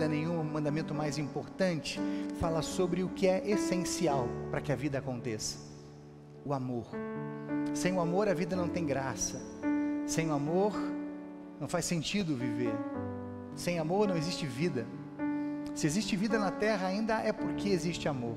dúvida nenhuma, o mandamento mais importante fala sobre o que é essencial para que a vida aconteça: o amor. Sem o amor a vida não tem graça. Sem o amor não faz sentido viver. Sem amor não existe vida. Se existe vida na terra, ainda é porque existe amor.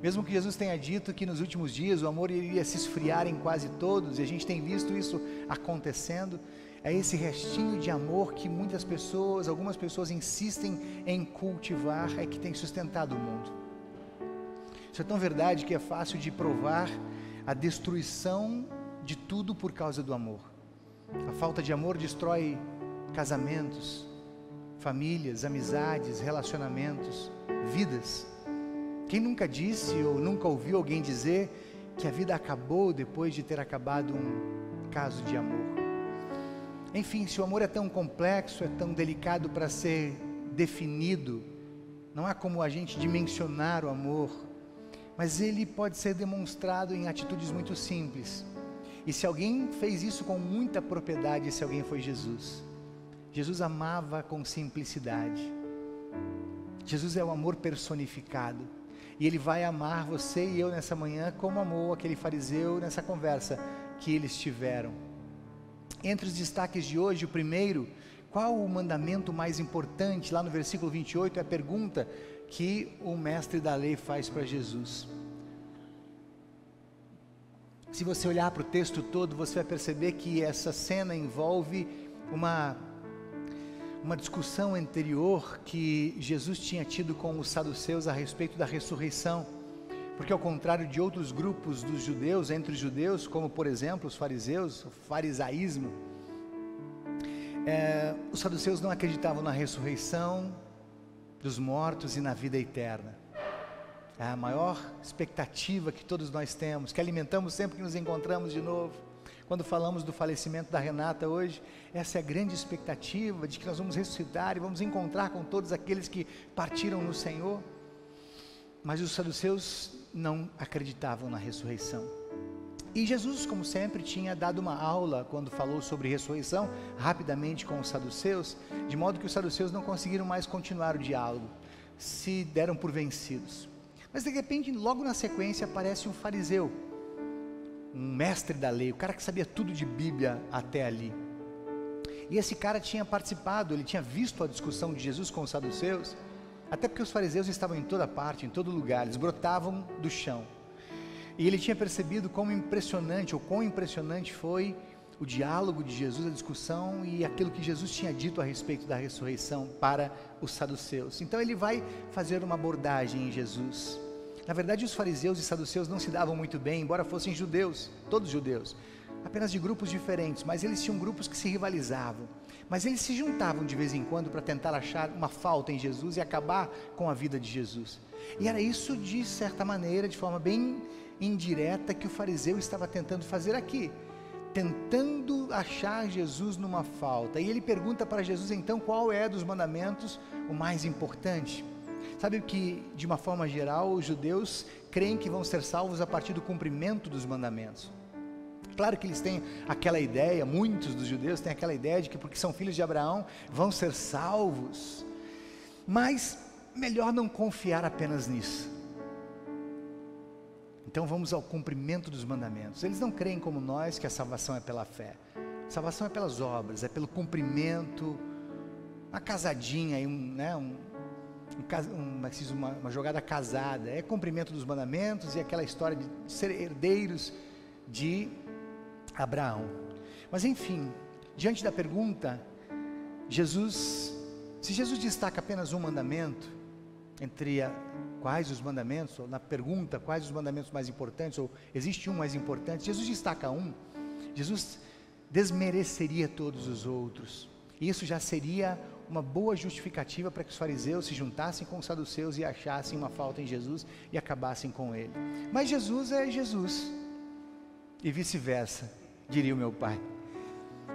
Mesmo que Jesus tenha dito que nos últimos dias o amor iria se esfriar em quase todos, e a gente tem visto isso acontecendo, é esse restinho de amor que muitas pessoas, algumas pessoas insistem em cultivar, é que tem sustentado o mundo. Isso é tão verdade que é fácil de provar a destruição de tudo por causa do amor. A falta de amor destrói casamentos, famílias, amizades, relacionamentos, vidas. Quem nunca disse ou nunca ouviu alguém dizer que a vida acabou depois de ter acabado um caso de amor? Enfim, se o amor é tão complexo, é tão delicado para ser definido, não há como a gente dimensionar o amor, mas ele pode ser demonstrado em atitudes muito simples. E se alguém fez isso com muita propriedade, esse alguém foi Jesus. Jesus amava com simplicidade. Jesus é o amor personificado. E Ele vai amar você e eu nessa manhã como amou aquele fariseu nessa conversa que eles tiveram. Entre os destaques de hoje, o primeiro: qual o mandamento mais importante? Lá no versículo 28 é a pergunta que o mestre da lei faz para Jesus. Se você olhar para o texto todo, você vai perceber que essa cena envolve uma discussão anterior que Jesus tinha tido com os saduceus a respeito da ressurreição, porque ao contrário de outros grupos dos judeus, entre os judeus, como por exemplo os fariseus, o farisaísmo, os saduceus não acreditavam na ressurreição dos mortos e na vida eterna. É a maior expectativa que todos nós temos, que alimentamos sempre que nos encontramos de novo. Quando falamos do falecimento da Renata hoje, essa é a grande expectativa de que nós vamos ressuscitar e vamos encontrar com todos aqueles que partiram no Senhor. Mas os saduceus não acreditavam na ressurreição. E Jesus, como sempre, tinha dado uma aula quando falou sobre ressurreição, rapidamente com os saduceus, de modo que os saduceus não conseguiram mais continuar o diálogo, se deram por vencidos. Mas de repente, logo na sequência, aparece um fariseu, um mestre da lei, o cara que sabia tudo de Bíblia até ali. E esse cara tinha participado, ele tinha visto a discussão de Jesus com os saduceus, até porque os fariseus estavam em toda parte, em todo lugar, eles brotavam do chão. E ele tinha percebido como impressionante, ou quão impressionante foi o diálogo de Jesus, a discussão e aquilo que Jesus tinha dito a respeito da ressurreição para os saduceus. Então ele vai fazer uma abordagem em Jesus. Na verdade, os fariseus e saduceus não se davam muito bem, embora fossem judeus, todos judeus, apenas de grupos diferentes, mas eles tinham grupos que se rivalizavam, mas eles se juntavam de vez em quando para tentar achar uma falta em Jesus e acabar com a vida de Jesus. E era isso, de certa maneira, de forma bem indireta, que o fariseu estava tentando fazer aqui, tentando achar Jesus numa falta. E ele pergunta para Jesus então qual é dos mandamentos o mais importante. Sabe que, de uma forma geral, os judeus creem que vão ser salvos a partir do cumprimento dos mandamentos. Claro que eles têm aquela ideia, muitos dos judeus têm aquela ideia de que porque são filhos de Abraão, vão ser salvos. Mas melhor não confiar apenas nisso. Então vamos ao cumprimento dos mandamentos. Eles não creem como nós que a salvação é pela fé. A salvação é pelas obras, é pelo cumprimento, uma casadinha, uma jogada casada, é cumprimento dos mandamentos e aquela história de ser herdeiros de Abraão. Mas enfim, diante da pergunta, se Jesus destaca apenas um mandamento, entre quais os mandamentos, ou na pergunta quais os mandamentos mais importantes, ou existe um mais importante, Jesus destaca um, Jesus desmereceria todos os outros, e isso já seria uma boa justificativa para que os fariseus se juntassem com os saduceus e achassem uma falta em Jesus e acabassem com ele. Mas Jesus é Jesus, e vice-versa, diria o meu pai.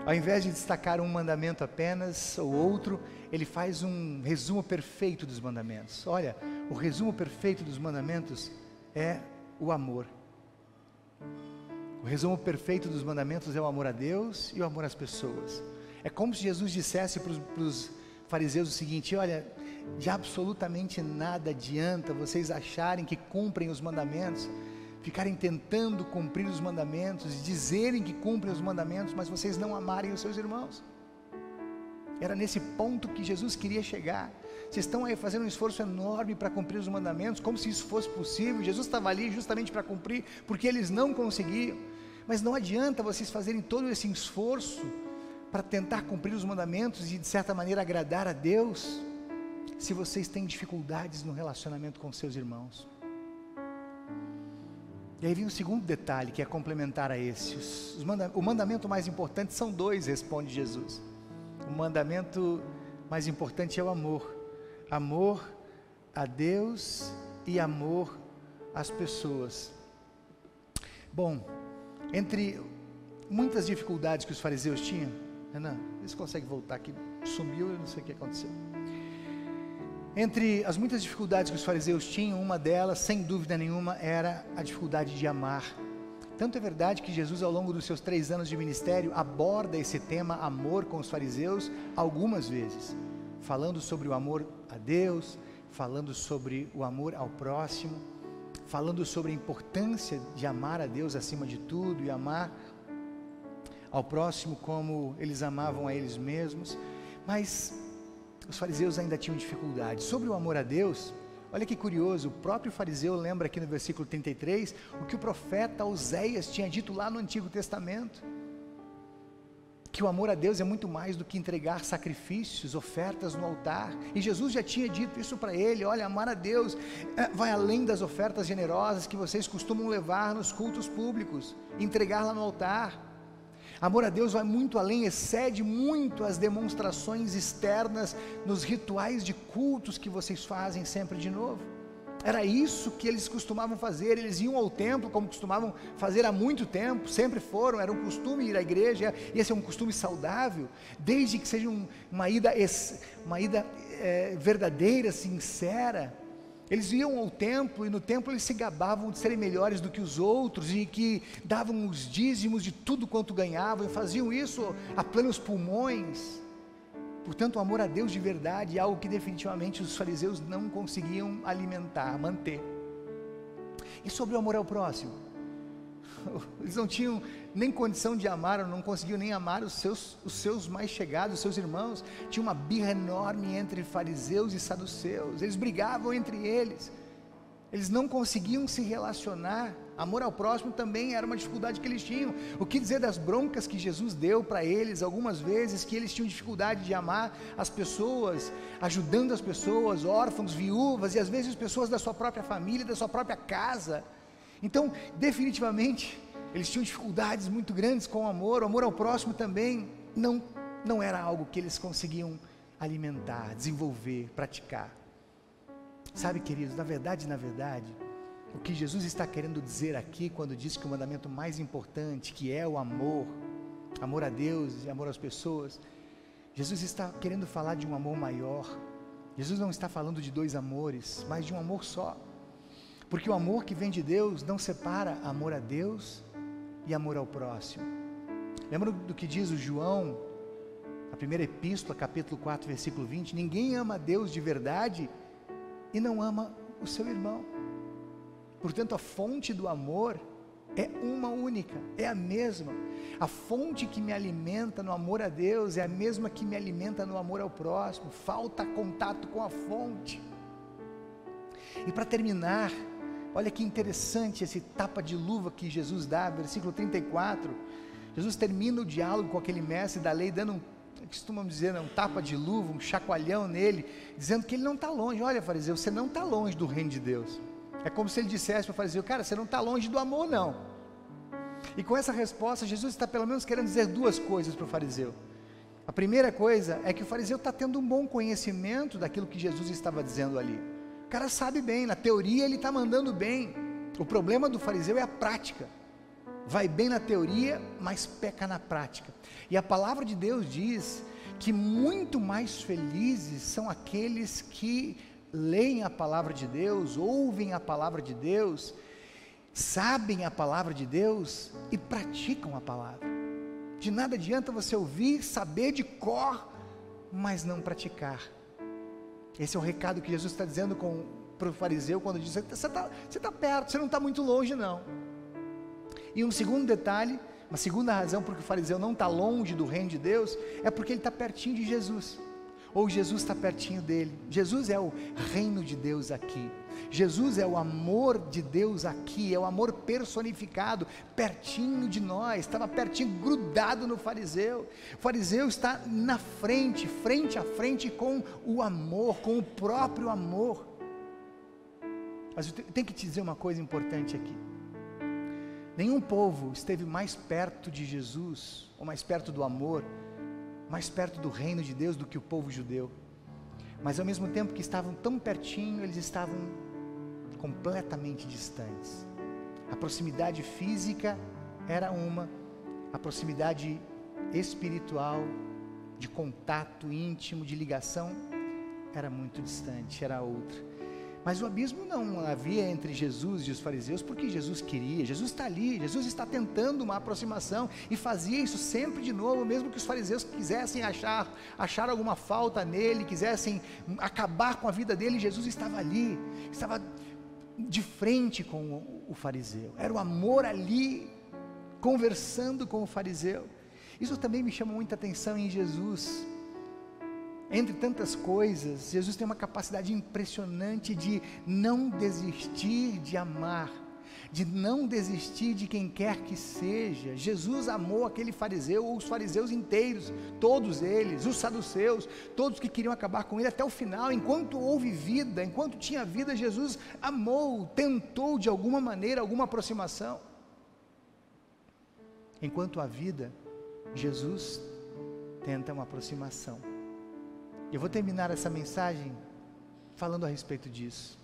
Ao invés de destacar um mandamento apenas, ou outro, ele faz um resumo perfeito dos mandamentos. Olha, o resumo perfeito dos mandamentos é o amor. O resumo perfeito dos mandamentos é o amor a Deus e o amor às pessoas. É como se Jesus dissesse para os fariseus o seguinte: olha, de absolutamente nada adianta vocês acharem que cumprem os mandamentos, ficarem tentando cumprir os mandamentos, dizerem que cumprem os mandamentos, mas vocês não amarem os seus irmãos. Era nesse ponto que Jesus queria chegar. Vocês estão aí fazendo um esforço enorme para cumprir os mandamentos, como se isso fosse possível. Jesus estava ali justamente para cumprir, porque eles não conseguiam. Mas não adianta vocês fazerem todo esse esforço para tentar cumprir os mandamentos e de certa maneira agradar a Deus, se vocês têm dificuldades no relacionamento com seus irmãos. E aí vem o segundo detalhe, que é complementar a esse. O mandamento mais importante são dois, responde Jesus. O mandamento mais importante é o amor. Amor a Deus e amor às pessoas. Bom, entre muitas dificuldades que os fariseus tinham, Renan, você consegue voltar aqui? Sumiu, eu não sei o que aconteceu. Entre as muitas dificuldades que os fariseus tinham, uma delas, sem dúvida nenhuma, era a dificuldade de amar. Tanto é verdade que Jesus, ao longo dos seus 3 anos de ministério, aborda esse tema, amor, com os fariseus, algumas vezes, falando sobre o amor a Deus, falando sobre o amor ao próximo, falando sobre a importância de amar a Deus acima de tudo e amar ao próximo como eles amavam a eles mesmos. Mas os fariseus ainda tinham dificuldade. Sobre o amor a Deus, olha que curioso, o próprio fariseu lembra aqui no versículo 33, o que o profeta Oséias tinha dito lá no Antigo Testamento, que o amor a Deus é muito mais do que entregar sacrifícios, ofertas no altar, e Jesus já tinha dito isso para ele: olha, amar a Deus vai além das ofertas generosas que vocês costumam levar nos cultos públicos, entregar lá no altar. Amor a Deus vai muito além, excede muito as demonstrações externas nos rituais de cultos que vocês fazem sempre de novo. Era isso que eles costumavam fazer. Eles iam ao templo como costumavam fazer há muito tempo, sempre foram, era um costume ir à igreja, e esse é um costume saudável, desde que seja uma ida verdadeira, sincera. Eles iam ao templo, e no templo eles se gabavam de serem melhores do que os outros, e que davam os dízimos de tudo quanto ganhavam, e faziam isso a plenos pulmões. Portanto, o amor a Deus de verdade é algo que definitivamente os fariseus não conseguiam alimentar, manter. E sobre o amor ao próximo? Eles não tinham nem condição de amar, ou não conseguiam nem amar os seus mais chegados, os seus irmãos. Tinha uma birra enorme entre fariseus e saduceus, eles brigavam entre eles, eles não conseguiam se relacionar. Amor ao próximo também era uma dificuldade que eles tinham. O que dizer das broncas que Jesus deu para eles algumas vezes, que eles tinham dificuldade de amar as pessoas, ajudando as pessoas, órfãos, viúvas, e às vezes pessoas da sua própria família, da sua própria casa. Então, definitivamente, eles tinham dificuldades muito grandes com o amor ao próximo também não era algo que eles conseguiam alimentar, desenvolver, praticar. Sabe, queridos, na verdade, o que Jesus está querendo dizer aqui, quando diz que o mandamento mais importante, que é o amor a Deus e amor às pessoas, Jesus está querendo falar de um amor maior. Jesus não está falando de 2 amores, mas de um amor só. Porque o amor que vem de Deus não separa amor a Deus e amor ao próximo. Lembra do que diz o João, a primeira epístola, capítulo 4, versículo 20? Ninguém ama a Deus de verdade e não ama o seu irmão. Portanto, a fonte do amor é uma única, é a mesma. A fonte que me alimenta no amor a Deus é a mesma que me alimenta no amor ao próximo. Falta contato com a fonte. E para terminar, olha que interessante esse tapa de luva que Jesus dá, versículo 34. Jesus termina o diálogo com aquele mestre da lei, dando costumamos dizer, um tapa de luva, um chacoalhão nele, dizendo que ele não está longe. Olha, fariseu, você não está longe do reino de Deus. É como se ele dissesse para o fariseu: cara, você não está longe do amor, não. E com essa resposta, Jesus está pelo menos querendo dizer 2 coisas para o fariseu. A primeira coisa é que o fariseu está tendo um bom conhecimento daquilo que Jesus estava dizendo ali. O cara sabe bem, na teoria ele está mandando bem. O problema do fariseu é a prática. Vai bem na teoria, mas peca na prática. E a palavra de Deus diz que muito mais felizes são aqueles que leem a palavra de Deus, ouvem a palavra de Deus, sabem a palavra de Deus e praticam a palavra. De nada adianta você ouvir, saber de cor, mas não praticar. Esse é o recado que Jesus está dizendo para o fariseu, quando diz: você está perto, você não está muito longe não. E um segundo detalhe, uma segunda razão porque o fariseu não está longe do reino de Deus, é porque ele está pertinho de Jesus, ou Jesus está pertinho dele. Jesus é o reino de Deus aqui, Jesus é o amor de Deus aqui, é o amor personificado, pertinho de nós, estava pertinho, grudado no fariseu. O fariseu está na frente, frente a frente com o amor, com o próprio amor. Mas eu tenho que te dizer uma coisa importante aqui: nenhum povo esteve mais perto de Jesus, ou mais perto do amor, mais perto do reino de Deus do que o povo judeu. Mas ao mesmo tempo que estavam tão pertinho, eles estavam completamente distantes. A proximidade física era uma, a proximidade espiritual, de contato íntimo, de ligação, era muito distante, era outra. Mas o abismo não havia entre Jesus e os fariseus, porque Jesus queria, Jesus está ali, Jesus está tentando uma aproximação, e fazia isso sempre de novo, mesmo que os fariseus quisessem achar alguma falta nele, quisessem acabar com a vida dele, Jesus estava ali, estava de frente com o fariseu, era o amor ali, conversando com o fariseu. Isso também me chama muita atenção em Jesus. Entre tantas coisas, Jesus tem uma capacidade impressionante de não desistir de amar, de não desistir de quem quer que seja. Jesus amou aquele fariseu, ou os fariseus inteiros, todos eles, os saduceus, todos que queriam acabar com ele até o final. Enquanto houve vida, enquanto tinha vida, Jesus amou, tentou de alguma maneira, alguma aproximação. Enquanto há vida, Jesus tenta uma aproximação. Eu vou terminar essa mensagem falando a respeito disso.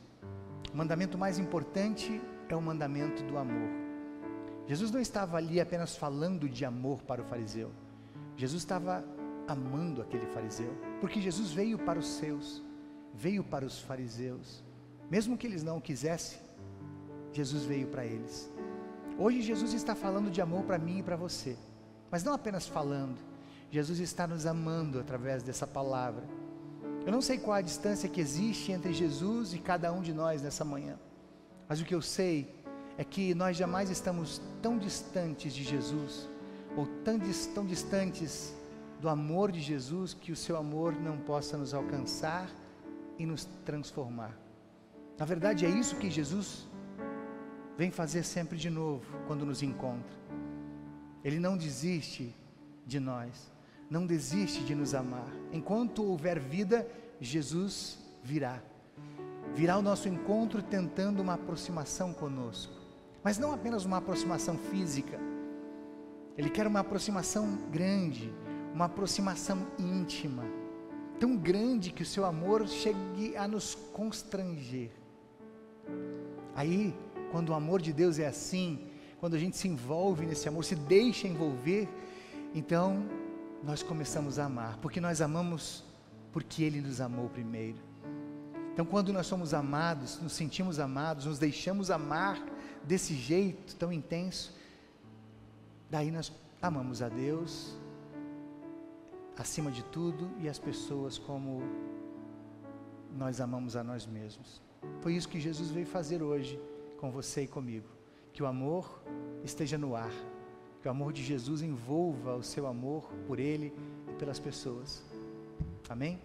O mandamento mais importante é o mandamento do amor. Jesus não estava ali apenas falando de amor para o fariseu. Jesus estava amando aquele fariseu, porque Jesus veio para os seus, veio para os fariseus. Mesmo que eles não o quisessem, Jesus veio para eles. Hoje Jesus está falando de amor para mim e para você, mas não apenas falando. Jesus está nos amando através dessa palavra. Eu não sei qual a distância que existe entre Jesus e cada um de nós nessa manhã, mas o que eu sei é que nós jamais estamos tão distantes de Jesus, ou tão distantes do amor de Jesus, que o seu amor não possa nos alcançar e nos transformar. Na verdade é isso que Jesus vem fazer sempre de novo quando nos encontra. Ele não desiste de nós, não desiste de nos amar. Enquanto houver vida, Jesus virá ao nosso encontro tentando uma aproximação conosco, mas não apenas uma aproximação física. Ele quer uma aproximação grande, uma aproximação íntima, tão grande que o seu amor chegue a nos constranger. Aí, quando o amor de Deus é assim, quando a gente se envolve nesse amor, se deixa envolver, então nós começamos a amar, porque nós amamos porque Ele nos amou primeiro. Então quando nós somos amados, nos sentimos amados, nos deixamos amar desse jeito tão intenso, daí nós amamos a Deus acima de tudo e as pessoas como nós amamos a nós mesmos. Foi isso que Jesus veio fazer hoje com você e comigo, que o amor esteja no ar, que o amor de Jesus envolva o seu amor por Ele e pelas pessoas. Amém?